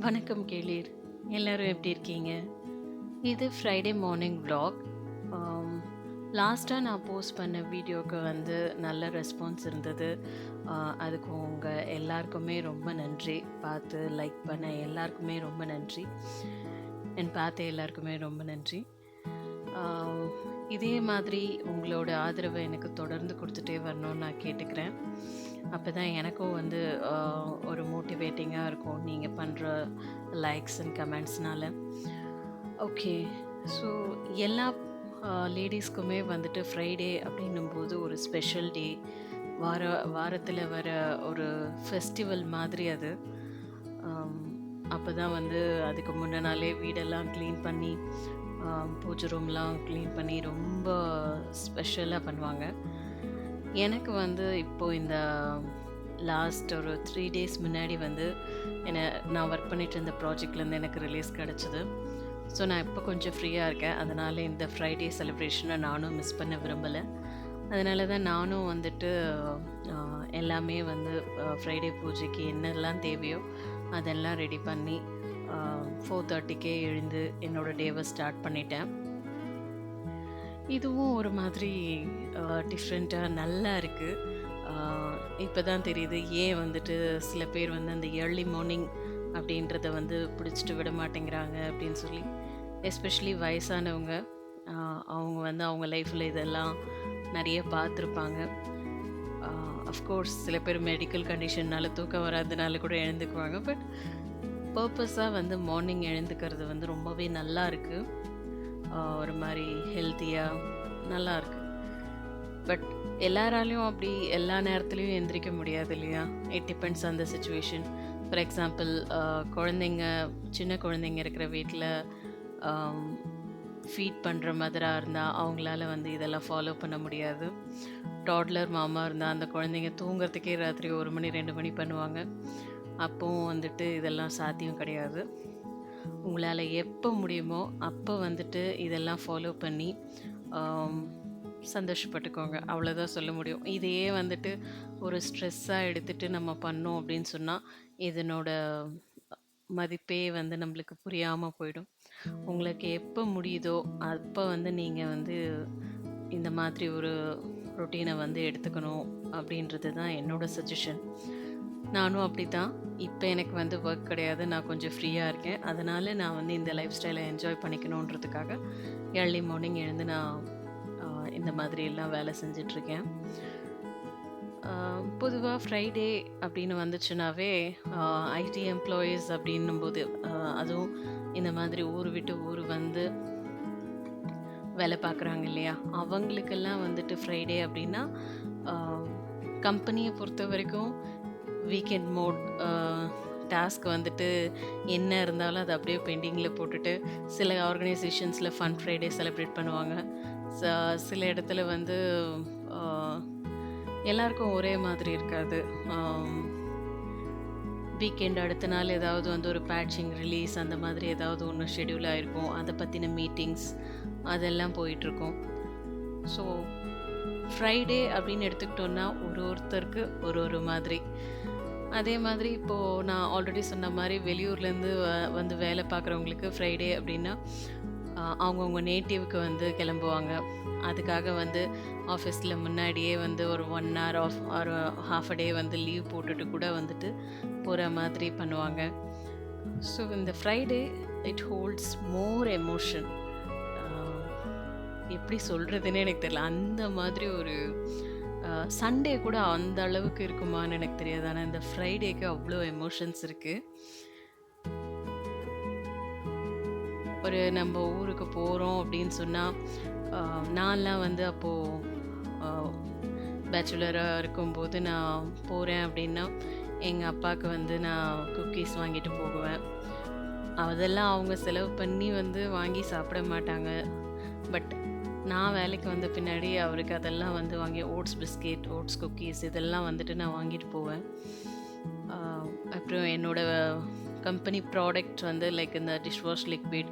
வணக்கம் கேளீர். எல்லாரும் எப்படி இருக்கீங்க? இது ஃப்ரைடே மார்னிங் vlog. ஆம், லாஸ்ட்டா நான் போஸ்ட் பண்ண வீடியோக்கு வந்து நல்ல ரெஸ்பான்ஸ் இருந்தது. அதுக்கு உங்க எல்லாருக்குமே ரொம்ப நன்றி. பார்த்து லைக் பண்ண எல்லாருக்குமே ரொம்ப நன்றி. பார்த்த எல்லாருக்குமே ரொம்ப நன்றி. ஆம், இதே மாதிரி உங்களோட ஆதரவை எனக்கு தொடர்ந்து கொடுத்துட்டே வரணும்னு நான் கேட்டுக்கிறேன். அப்பதான் எனக்கும் வந்து ஒரு மோட்டிவேட்டிங்கா இருக்கும். நீங்க பண்ற லைக்ஸ் அண்ட் கமெண்ட்ஸ்னால. ஓகே. ஸோ எல்லா லேடீஸ்க்குமே வந்துட்டு ஃப்ரைடே அப்படின்னும்போது ஒரு ஸ்பெஷல் டே. வார வாரத்தில் வர ஒரு ஃபெஸ்டிவல் மாதிரி அது. ஆம், அப்பதான் வந்து அதுக்கு முன்ன நாளே வீடெல்லாம் க்ளீன் பண்ணி பூஜை ரூம்லாம் க்ளீன் பண்ணி ரொம்ப ஸ்பெஷலாக பண்ணுவாங்க. எனக்கு வந்து இப்போ இந்த லாஸ்ட் ஒரு 3 டேஸ் முன்னாடி வந்து நான் ஒர்க் பண்ணிட்டு இருந்த ப்ராஜெக்ட்லேருந்து எனக்கு ரிலீஸ் கிடச்சிது. ஸோ நான் இப்போ கொஞ்சம் ஃப்ரீயாக இருக்கேன். அதனால் இந்த ஃப்ரைடே செலிப்ரேஷனை நானும் மிஸ் பண்ண விரும்பலை. அதனால தான் நானும் வந்துட்டு எல்லாமே வந்து ஃப்ரைடே பூஜைக்கு என்னெல்லாம் தேவையோ அதெல்லாம் ரெடி பண்ணி 4:30க்கே எழுந்து என்னோடய டேவை ஸ்டார்ட் பண்ணிட்டேன். இதுவும் ஒரு மாதிரி டிஃப்ரெண்ட்டாக நல்லா இருக்குது. இப்போ தான் தெரியுது ஏன் வந்துட்டு சில பேர் வந்து அந்த ஏர்லி மார்னிங் அப்படின்றத வந்து பிடிச்சிட்டு விட மாட்டேங்கிறாங்க அப்படின்னு சொல்லி. எஸ்பெஷலி வயசானவங்க. அவங்க வந்து அவங்க லைஃப்பில் இதெல்லாம் நிறைய பார்த்துருப்பாங்க. அஃப்கோர்ஸ் சில பேர் மெடிக்கல் கண்டிஷன்னால தூக்கம் வராதனால கூட எழுந்துக்குவாங்க. பட் பர்பஸாக வந்து மார்னிங் எழுந்துக்கிறது வந்து ரொம்பவே நல்லா இருக்குது. ஒரு மாதிரி ஹெல்த்தியாக நல்லா இருக்கு. பட் எல்லாராலையும் அப்படி எல்லா நேரத்துலையும் எந்திரிக்க முடியாது இல்லையா? It depends on the situation. For example, குழந்தைங்க சின்ன குழந்தைங்க இருக்கிற வீட்டில் ஃபீட் பண்ணுற மதராக இருந்தால் அவங்களால வந்து இதெல்லாம் ஃபாலோ பண்ண முடியாது. டாட்லர் மாமா இருந்தால் அந்த குழந்தைங்க தூங்குறதுக்கே ராத்திரி 1 மணி 2 மணி பண்ணுவாங்க. அப்போவும் வந்துட்டு இதெல்லாம் சாத்தியம் கிடையாது. உங்களால் எப்போ முடியுமோ அப்போ வந்துட்டு இதெல்லாம் ஃபாலோ பண்ணி சந்தோஷப்பட்டுக்கோங்க. அவ்வளோதான் சொல்ல முடியும். இதையே வந்துட்டு ஒரு ஸ்ட்ரெஸ்ஸாக எடுத்துகிட்டு நம்ம பண்ணோம் அப்படின்னு சொன்னால் இதனோட மதிப்பே வந்து நம்மளுக்கு புரியாமல் போயிடும். உங்களுக்கு எப்போ முடியுதோ அப்போ வந்து நீங்கள் வந்து இந்த மாதிரி ஒரு ரொட்டீனை வந்து எடுத்துக்கணும் அப்படின்றது தான் என்னோட சஜஷன். நானும் அப்படி தான். இப்போ எனக்கு வந்து ஒர்க் கிடையாது. நான் கொஞ்சம் ஃப்ரீயாக இருக்கேன். அதனால் நான் வந்து இந்த லைஃப் ஸ்டைலை என்ஜாய் பண்ணிக்கணுன்றதுக்காக ஏர்லி மார்னிங் எழுந்து நான் இந்த மாதிரி எல்லாம் வேலை செஞ்சிட்ருக்கேன். பொதுவாக ஃப்ரைடே அப்படின்னு வந்துச்சுனாவே ஐடி எம்ப்ளாயீஸ் அப்படின்னும்போது அதுவும் இந்த மாதிரி ஊர் விட்டு ஊர் வந்து வேலை பார்க்குறாங்க இல்லையா? அவங்களுக்கெல்லாம் வந்துட்டு ஃப்ரைடே அப்படின்னா கம்பெனியை பொறுத்த வரைக்கும் வீக்கெண்ட் மோட் டாஸ்க் வந்துட்டு என்ன இருந்தாலும் அதை அப்படியே பெண்டிங்கில் போட்டுட்டு சில ஆர்கனைசேஷன்ஸில் ஃபன் ஃப்ரைடே செலிப்ரேட் பண்ணுவாங்க. சில இடத்துல வந்து எல்லாருக்கும் ஒரே மாதிரி இருக்காது. வீக்கெண்ட் அடுத்த நாள் ஏதாவது வந்து ஒரு பேட்சிங் ரிலீஸ் அந்த மாதிரி ஏதாவது ஒன்று ஷெட்யூல் ஆகிருக்கும். அதை பற்றின மீட்டிங்ஸ் அதெல்லாம் போயிட்டுருக்கும். ஸோ ஃப்ரைடே அப்படின்னு எடுத்துக்கிட்டோன்னா ஒருத்தருக்கு ஒரு மாதிரி. அதே மாதிரி இப்போது நான் ஆல்ரெடி சொன்ன மாதிரி வெளியூர்லேருந்து வந்து வேலை பார்க்குறவங்களுக்கு ஃப்ரைடே அப்படின்னா அவங்கவுங்க நேட்டிவ்க்கு வந்து கிளம்புவாங்க. அதுக்காக வந்து ஆஃபீஸில் முன்னாடியே வந்து ஒரு 1 hour ஆஃப் ஒரு ½ a day வந்து லீவ் போட்டுட்டு கூட வந்துட்டு போகிற மாதிரி பண்ணுவாங்க. ஸோ இந்த Friday it holds more emotion. எப்படி சொல்கிறதுனே எனக்கு தெரியல. அந்த மாதிரி ஒரு சண்டே கூட அந்த அளவுக்கு இருக்குமான்னு எனக்கு தெரியாது. ஆனால் இந்த ஃப்ரைடேக்கு அவ்வளோ எமோஷன்ஸ் இருக்குது. ஒரு நம்ம ஊருக்கு போகிறோம் அப்படின்னு சொன்னால் நான்லாம் வந்து அப்போது பேச்சுலராக இருக்கும்போது நான் போகிறேன் அப்படின்னா எங்கள் அப்பாவுக்கு வந்து நான் குக்கீஸ் வாங்கிட்டு போகுவேன். அதெல்லாம் அவங்க செலவு பண்ணி வந்து வாங்கி சாப்பிட மாட்டாங்க. பட் நான் வேலைக்கு வந்த பின்னாடி அவருக்கு அதெல்லாம் வந்து வாங்கி ஓட்ஸ் பிஸ்கெட், ஓட்ஸ் குக்கீஸ் இதெல்லாம் வந்துட்டு நான் வாங்கிட்டு போவேன். அப்புறம் என்னோடய கம்பெனி ப்ராடக்ட் வந்து லைக் இந்த டிஷ்வாஷ் லிக்விட்,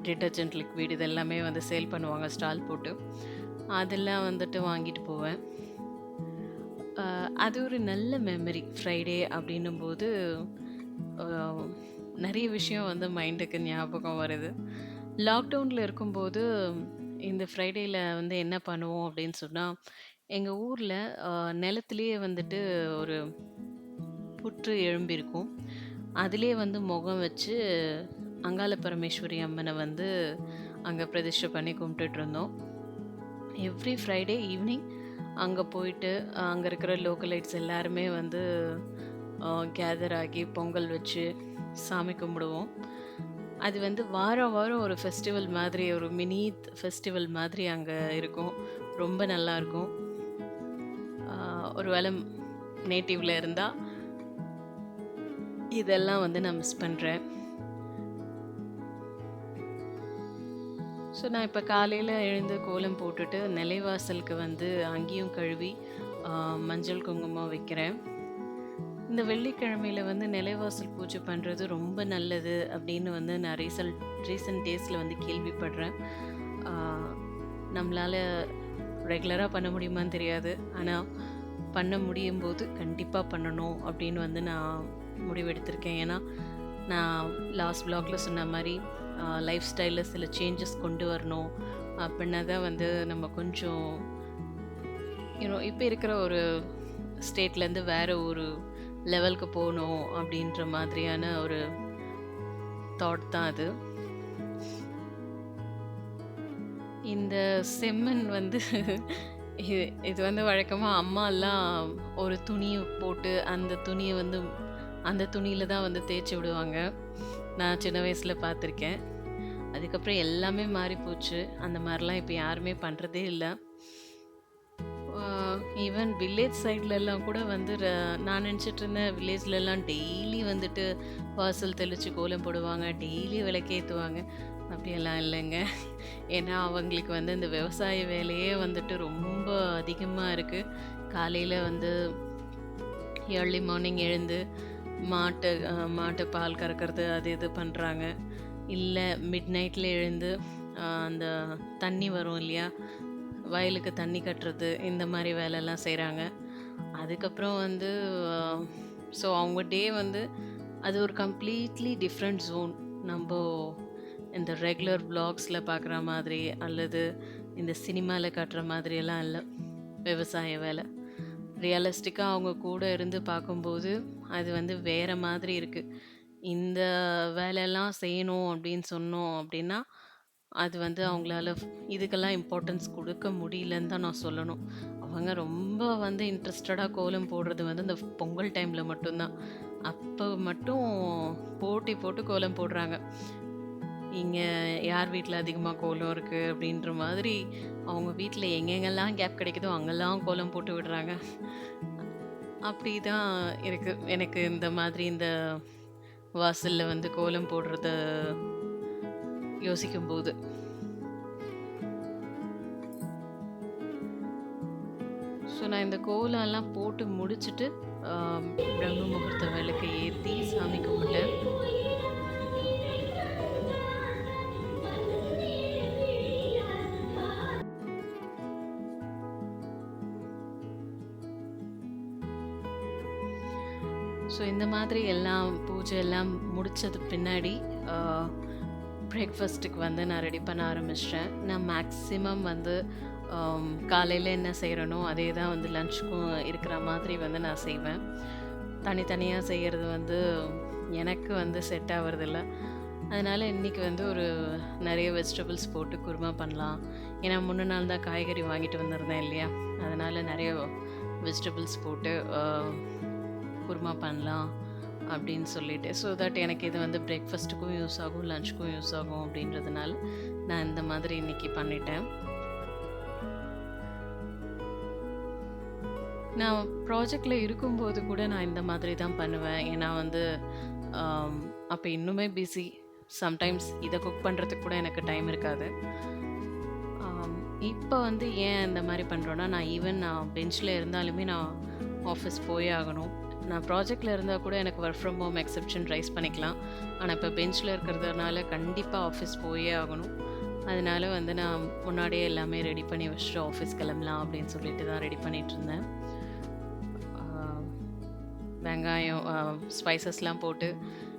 டிட்டர்ஜென்ட் லிக்விட் இதெல்லாமே வந்து சேல் பண்ணுவாங்க ஸ்டால் போட்டு. அதெல்லாம் வந்துட்டு வாங்கிட்டு போவேன். அது ஒரு நல்ல மெமரி. ஃப்ரைடே அப்படின்னும்போது அ நெறைய விஷயம் வந்து மைண்டுக்கு ஞாபகம் வருது. லாக்டவுன்ல இருக்கும்போது, இந்த ஃப்ரைடேல வந்து என்ன பண்ணுவோம் அப்படின்னு சொன்னா, எங்க ஊர்ல அ நிலத்திலேயே வந்துட்டு ஒரு புற்று எழும்பியிருக்கும். அதிலேயே வந்து முகம் வச்சு, அங்காள பரமேஸ்வரி அம்மன வந்து அங்க பிரதிஷ்டை பண்ணி கும்பிட்டுட்டுருந்தோம். எவ்ரி ஃப்ரைடே ஈவ்னிங் அங்க போயிட்டு, அங்க இருக்கிற லோக்கலைட்ஸ் எல்லாருமே வந்து கேதர் ஆகி பொங்கல் வச்சு சாமி கும்பிடுவோம். அது வந்து வாரம் வாரம் ஒரு ஃபெஸ்டிவல் மாதிரி, ஒரு மினி ஃபெஸ்டிவல் மாதிரி அங்க இருக்கும். ரொம்ப நல்லாருக்கும். ஒரு வேள நேட்டிவ்ல இருந்தா, இதெல்லாம் வந்து நான் மிஸ் பண்றேன். ஸோ, நான் இப்ப காலையில எழுந்து கோலம் போட்டுட்டு, நிலைவாசலுக்கு வந்து அங்கேயும் கழுவி, அ மஞ்சள், குங்குமம் வைக்கிறேன். இந்த வெள்ளிக்கிழமையில வந்து நிலைவாசல் பூஜை பண்றது ரொம்ப நல்லது அப்படின்னு வந்து நான் ரீசன்ட் டேஸ்ல வந்து கேள்விப்படுறேன். ஆ, நம்மளால ரெகுலரா பண்ண முடியுமான்னு தெரியாது. ஆனா, பண்ண முடியும்போது கண்டிப்பா பண்ணணும் அப்படின்னு வந்து நான் முடிவெடுத்திருக்கேன். ஏன்னா, நான் லாஸ்ட் வ்ளாக்ல சொன்ன மாரி லைஃப் ஸ்டைல்ல சில சேஞ்சஸ் கொண்டு வரணும். அப்படின்னா தான் வந்து நம்ம கொஞ்சம் இப்ப இருக்கிற ஒரு ஸ்டேட்லேருந்து வேற ஒரு லெவலுக்கு போணும் அப்படின்ற மாதிரியான ஒரு தாட் தான் அது. இந்த செம்மண் வந்து இது இது வந்து வழக்கமா அம்மாலாம் ஒரு துணிய போட்டு, அந்த துணிய வந்து அந்த துணியில தான் வந்து தேய்ச்சு விடுவாங்க. நான் சின்ன வயசுல பார்த்துருக்கேன். அதுக்கப்புறம் எல்லாமே மாறி போச்சு. அந்த மாரிலாம் இப்ப யாருமே பண்றதே இல்ல. ஆ ஈவன் வில்லேஜ் சைட்லலாம் கூட வந்து நான் நெனச்சுட்டு இருந்தேன் வில்லேஜ்லலாம் டெய்லி வந்துட்டு வாசல் தெளிச்சு கோலம் போடுவாங்க. டெய்லி விளக்கேத்துவாங்க. அப்படியெல்லாம் இல்லைங்க. ஏன்னா அவங்களுக்கு வந்து இந்த விவசாய வேலையே வந்துட்டு ரொம்ப அதிகமா இருக்கு. காலையில வந்து ஏர்லி மார்னிங் எழுந்து மாட்டு பால் கறக்கிறது அது இது பண்றாங்க. இல்ல மிட் நைட்ல எழுந்து அந்த தண்ணி வரும் இல்லையா? வயலுக்கு தண்ணி கட்டுறது, இந்த மாரி வேலைலாம் செய்றாங்க. அதுக்கப்புறம் வந்து அவங்க டே வந்து அது ஒரு கம்ப்ளீட்லி டிஃப்ரெண்ட் ஜோன். நம்ப இந்த ரெகுலர் வ்ளாக்ஸ்ல பார்க்குற மாதிரி, அல்லது இந்த சினிமால காட்டுற மாதிரியெல்லாம் இல்ல, விவசாய வேலை. ரியலிஸ்டிக்கா அவங்க கூட இருந்து பார்க்கும்போது, அது வந்து வேற மாதிரி இருக்கு. இந்த வேலையெல்லாம் செய்யணும் அப்படின்னு சொன்னோம் அப்படின்னா, அது வந்து அவங்களால இதுக்கெல்லாம் இம்பார்ட்டன்ஸ் குடுக்க முடியலன்னு தான் நான் சொல்லணும். அவங்க ரொம்ப வந்து இன்ட்ரஸ்டடா கோலம் போடுறது வந்து இந்த பொங்கல் டைம்ல மட்டும் தான். அப்ப மட்டும் போட்டி போட்டு கோலம் போடுறாங்க. இங்க யார் வீட்ல அதிகமா கோலம் இருக்கு அப்படின்ற மாதிரி, அவங்க வீட்ல எங்கெங்கெல்லாம் கேப் கிடைக்குதோ அங்கெல்லாம் கோலம் போட்டு விடுறாங்க. அப்படிதான் இருக்கு. எனக்கு இந்த மாதிரி இந்த வாசல்ல வந்து கோலம் போடுறத யோசிக்கும்போது. ஸோ நான் இந்த கோலம்லாம் போட்டு முடிச்சுட்டு, ஆ பிரம்ம முகூர்த்த விளக்க ஏத்தி சாமி கும்பிட்டேன். ஸோ இந்த மாதிரி எல்லாம் பூஜை எல்லாம் முடிச்சது பின்னாடி, ஆ பிரேக்ஃபாஸ்ட்டுக்கு வந்து நான் ரெடி பண்ண ஆரம்பிச்சிட்டேன். நான் மேக்ஸிமம் வந்து காலையில என்ன செய்றேனோ, அதே தான் வந்து லஞ்சுக்கும் இருக்கிற மாதிரி வந்து நான் செய்வேன். தனித்தனியா செய்யறது வந்து எனக்கு வந்து செட் ஆவறதில்ல. அதனால இன்னைக்கு வந்து ஒரு நெறைய வெஜிடபிள்ஸ் போட்டு குருமா பண்ணலாம். ஏன்னா முன்ன நாள் தான் காய்கறி வாங்கிட்டு வந்திருந்தேன் இல்லையா? அதனால நெறைய வெஜிடபிள்ஸ் போட்டு குருமா பண்ணலாம் அப்படின்னு சொல்லிட்டு, ஸோ தட் எனக்கு இது வந்து பிரேக்ஃபாஸ்ட்டுக்கும் யூஸ் ஆகும், லஞ்சுக்கும் யூஸ் ஆகும் அப்படின்றதுனால, நான் இந்த மாதிரி இன்னைக்கு பண்ணிட்டேன். நான் ப்ராஜெக்ட்ல இருக்கும்போது கூட நான் இந்த மாதிரி தான் பண்ணுவேன். ஏன்னா வந்து அப்ப இன்னுமே பிஸி. சம்டைம்ஸ் இத குக் பண்றதுக்கு கூட எனக்கு டைம் இருக்காது. இப்ப வந்து ஏன் இந்த மாரி பண்றோம்னா, நான் பெஞ்ச்ல இருந்தாலுமே நான் ஆஃபீஸ் போயே ஆகணும். நான் ப்ராஜெக்ட்ல இருந்தா கூட எனக்கு work from home exception rice பண்ணிக்கலாம். ஆனா இப்ப பெஞ்ச்ல இருக்கிறதுனால கண்டிப்பா ஆஃபீஸ் போயே ஆகணும். அதனால வந்து நான் முன்னாடியே எல்லாமே ரெடி பண்ணி வச்சுட்டு ஆஃபீஸ் கிளம்பலாம் அப்படின்னு சொல்லிட்டு தான் ரெடி பண்ணிட்டுருந்தேன். ஆ வெங்காயம் ஸ்பைசஸ்லாம் போட்டு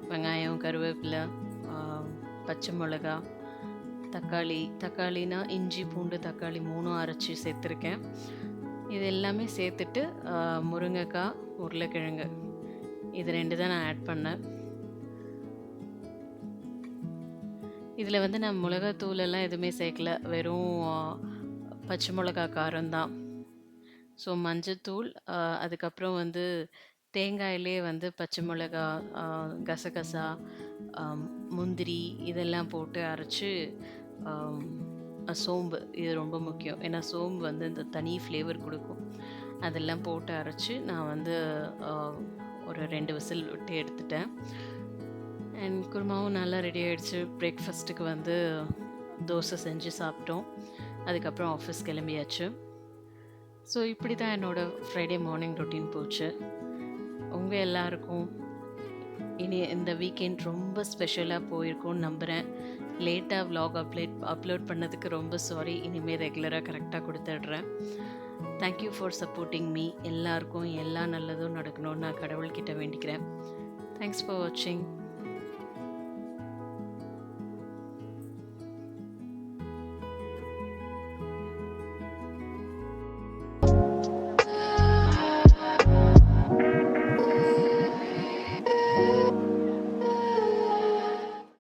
வெங்காயம், கருவேப்பிலை, ஆ, பச்சை மிளகா, தக்காளினா இஞ்சி, பூண்டு, தக்காளி 3ம் அரைச்சி சேர்த்துருக்கேன். இது எல்லாமே சேர்த்துட்டு முருங்கைக்காய், உருளைக்கிழங்கு இது 2 தான் நான் ஆட் பண்ணேன். இதில் வந்து நான் மிளகாத்தூள் எல்லாம் எதுவுமே சேர்க்கல. வெறும் பச்சை மிளகா காரம் தான். ஸோ மஞ்சத்தூள், அதுக்கப்புறம் வந்து தேங்காயிலே வந்து பச்சை மிளகா, கசகசா, முந்திரி இதெல்லாம் போட்டு அரைச்சு, சோம்பு இது ரொம்ப முக்கியம். ஏன்னா சோம்பு வந்து இந்த தனி ஃப்ளேவர் கொடுக்கும். அதெல்லாம் போட்டு அரைச்சு நான் வந்து ஒரு 2 விசில் விட்டு எடுத்துட்டேன். அண்ட் குருமாவும் நல்லா ரெடி ஆகிடுச்சு. பிரேக்ஃபாஸ்ட்டுக்கு வந்து தோசை செஞ்சு சாப்பிட்டோம். அதுக்கப்புறம் ஆஃபீஸ் கிளம்பியாச்சு. ஸோ இப்படி தான் என்னோடய ஃப்ரைடே மார்னிங் ரொட்டீன் போச்சு. உங்கள் எல்லாருக்கும் இனி இந்த வீக்கெண்ட் ரொம்ப ஸ்பெஷலாக போயிருக்கும்னு நம்புகிறேன். லேட்டாக விலாக் அப்லோட் பண்ணதுக்கு ரொம்ப சாரி. இனிமேல் ரெகுலராக கரெக்டாக கொடுத்துட்றேன். Thank you for supporting me. எல்லாருக்கும் எல்லா நல்லதும் நடக்கணும்னு நான் கடவுள்கிட்ட வேண்டிக்கிறேன். தேங்க்ஸ் ஃபார் வாட்சிங்.